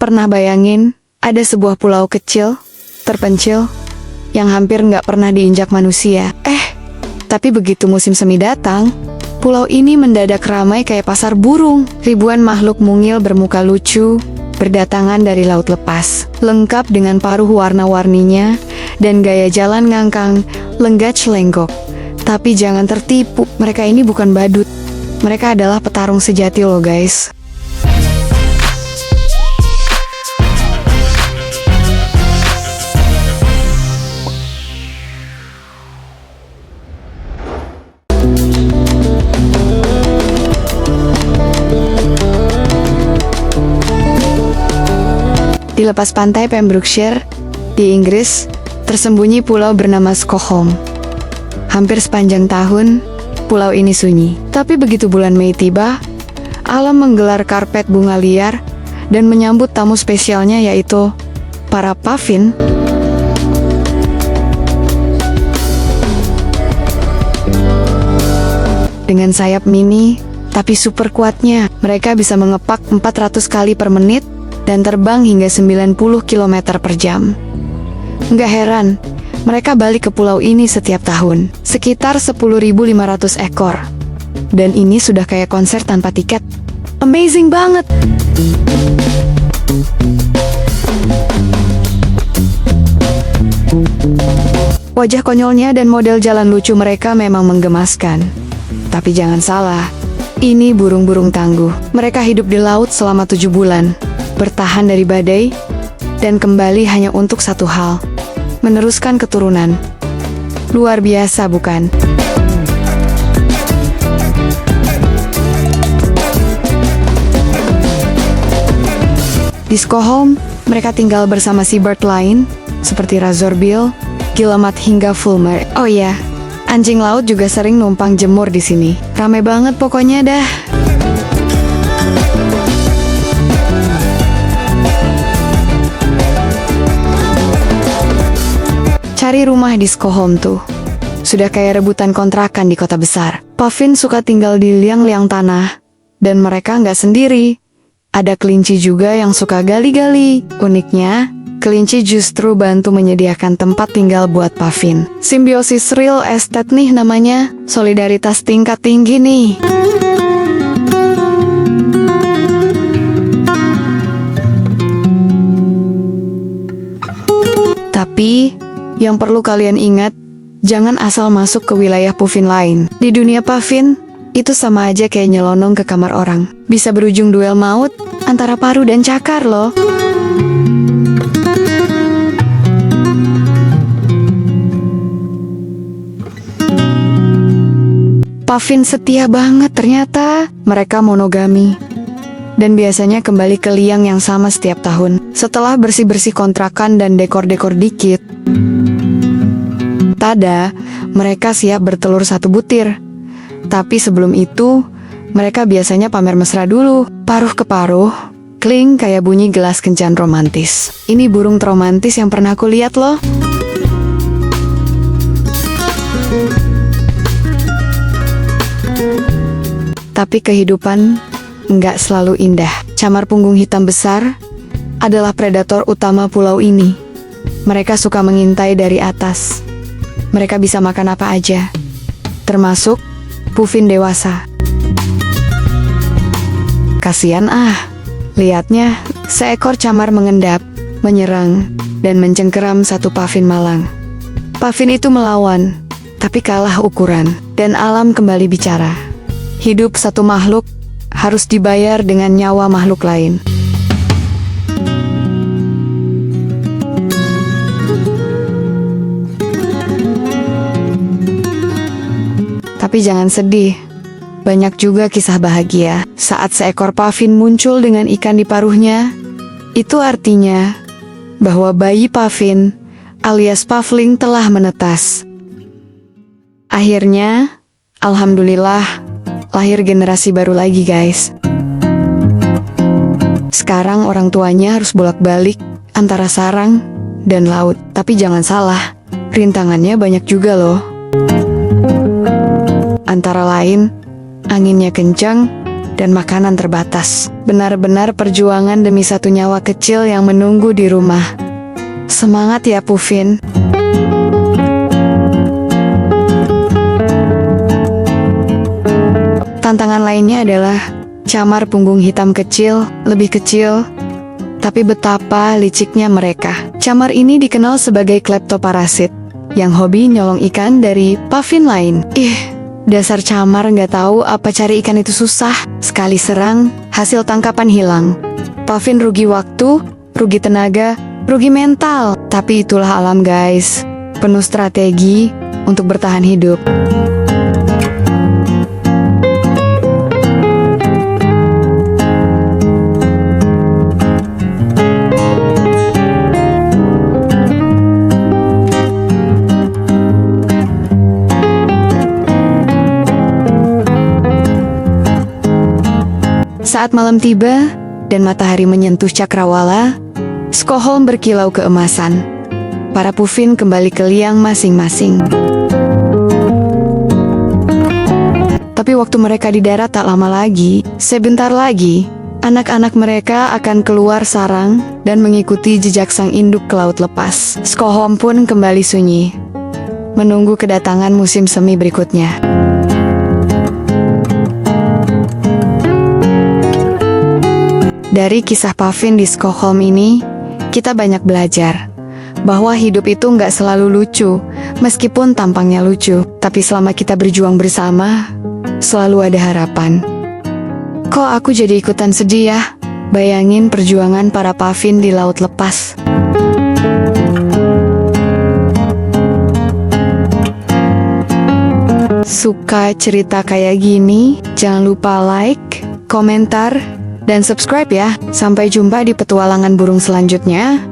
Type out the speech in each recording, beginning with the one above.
Pernah bayangin ada sebuah pulau kecil, terpencil, yang hampir nggak pernah diinjak manusia. Tapi begitu musim semi datang, pulau ini mendadak ramai kayak pasar burung. Ribuan makhluk mungil bermuka lucu berdatangan dari laut lepas, lengkap dengan paruh warna-warninya dan gaya jalan ngangkang, lenggak lenggok. Tapi jangan tertipu, mereka ini bukan badut. Mereka adalah petarung sejati loh guys. Di lepas pantai Pembrokeshire, di Inggris, tersembunyi pulau bernama Skoghom. Hampir sepanjang tahun, pulau ini sunyi. Tapi begitu bulan Mei tiba, alam menggelar karpet bunga liar dan menyambut tamu spesialnya yaitu para puffin. Dengan sayap mini, tapi super kuatnya, mereka bisa mengepak 400 kali per menit dan terbang hingga 90 km per jam. Nggak heran, mereka balik ke pulau ini setiap tahun, sekitar 10.500 ekor. Dan ini sudah kayak konser tanpa tiket. Amazing banget! Wajah konyolnya dan model jalan lucu mereka memang menggemaskan. Tapi jangan salah, ini burung-burung tangguh. Mereka hidup di laut selama 7 bulan. Bertahan dari badai, dan kembali hanya untuk satu hal, meneruskan keturunan. Luar biasa bukan? Di Skoghom, mereka tinggal bersama seabird lain, seperti razorbill, guillemot hingga fulmar. Oh iya, anjing laut juga sering numpang jemur di sini. Rame banget pokoknya dah. Cari rumah di Skoghom tuh sudah kayak rebutan kontrakan di kota besar. Puffin suka tinggal di liang-liang tanah, dan mereka nggak sendiri. Ada kelinci juga yang suka gali-gali. Uniknya, kelinci justru bantu menyediakan tempat tinggal buat Puffin. Simbiosis real estate nih namanya, solidaritas tingkat tinggi nih. Tapi yang perlu kalian ingat, jangan asal masuk ke wilayah puffin lain. Di dunia puffin, itu sama aja kayak nyelonong ke kamar orang. Bisa berujung duel maut antara paru dan cakar loh. Puffin setia banget ternyata. Mereka monogami. Dan biasanya kembali ke liang yang sama setiap tahun. Setelah bersih-bersih kontrakan dan dekor-dekor dikit, tada, mereka siap bertelur 1 butir. Tapi sebelum itu, mereka biasanya pamer mesra dulu. Paruh ke paruh, kling kayak bunyi gelas kencan romantis. Ini burung terromantis yang pernah aku lihat loh. Tapi kehidupan nggak selalu indah. Camar punggung hitam besar adalah predator utama pulau ini. Mereka suka mengintai dari atas. Mereka bisa makan apa aja, termasuk puffin dewasa. Kasian lihatnya, seekor camar mengendap, menyerang, dan mencengkeram satu puffin malang. Puffin itu melawan, tapi kalah ukuran, dan alam kembali bicara. Hidup satu makhluk harus dibayar dengan nyawa makhluk lain. Tapi jangan sedih, banyak juga kisah bahagia. Saat seekor puffin muncul dengan ikan di paruhnya, itu artinya bahwa bayi puffin alias puffling telah menetas. Akhirnya, alhamdulillah, lahir generasi baru lagi guys. Sekarang orang tuanya harus bolak-balik antara sarang dan laut. Tapi jangan salah, rintangannya banyak juga loh. Antara lain, anginnya kencang dan makanan terbatas. Benar-benar perjuangan demi satu nyawa kecil yang menunggu di rumah. Semangat ya Puffin. Tantangan lainnya adalah camar punggung hitam kecil, lebih kecil, tapi betapa liciknya mereka. Camar ini dikenal sebagai kleptoparasit, yang hobi nyolong ikan dari puffin lain. Dasar camar nggak tahu apa cari ikan itu susah. Sekali serang, hasil tangkapan hilang. Puffin rugi waktu, rugi tenaga, rugi mental. Tapi itulah alam guys, penuh strategi untuk bertahan hidup. Saat malam tiba dan matahari menyentuh cakrawala, Skoholm berkilau keemasan. Para Puffin kembali ke liang masing-masing. Tapi waktu mereka di darat tak lama lagi, sebentar lagi, anak-anak mereka akan keluar sarang dan mengikuti jejak sang induk ke laut lepas. Skoholm pun kembali sunyi, menunggu kedatangan musim semi berikutnya. Dari kisah Puffin di Skoholm ini, kita banyak belajar bahwa hidup itu nggak selalu lucu, meskipun tampangnya lucu. Tapi selama kita berjuang bersama, selalu ada harapan. Kok aku jadi ikutan sedih ya? Bayangin perjuangan para Puffin di laut lepas. Suka cerita kayak gini? Jangan lupa like, komentar, dan subscribe ya. Sampai jumpa di petualangan burung selanjutnya.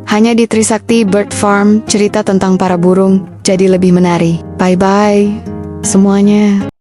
Hanya di Trisakti Bird Farm, cerita tentang para burung jadi lebih menarik. Bye-bye semuanya.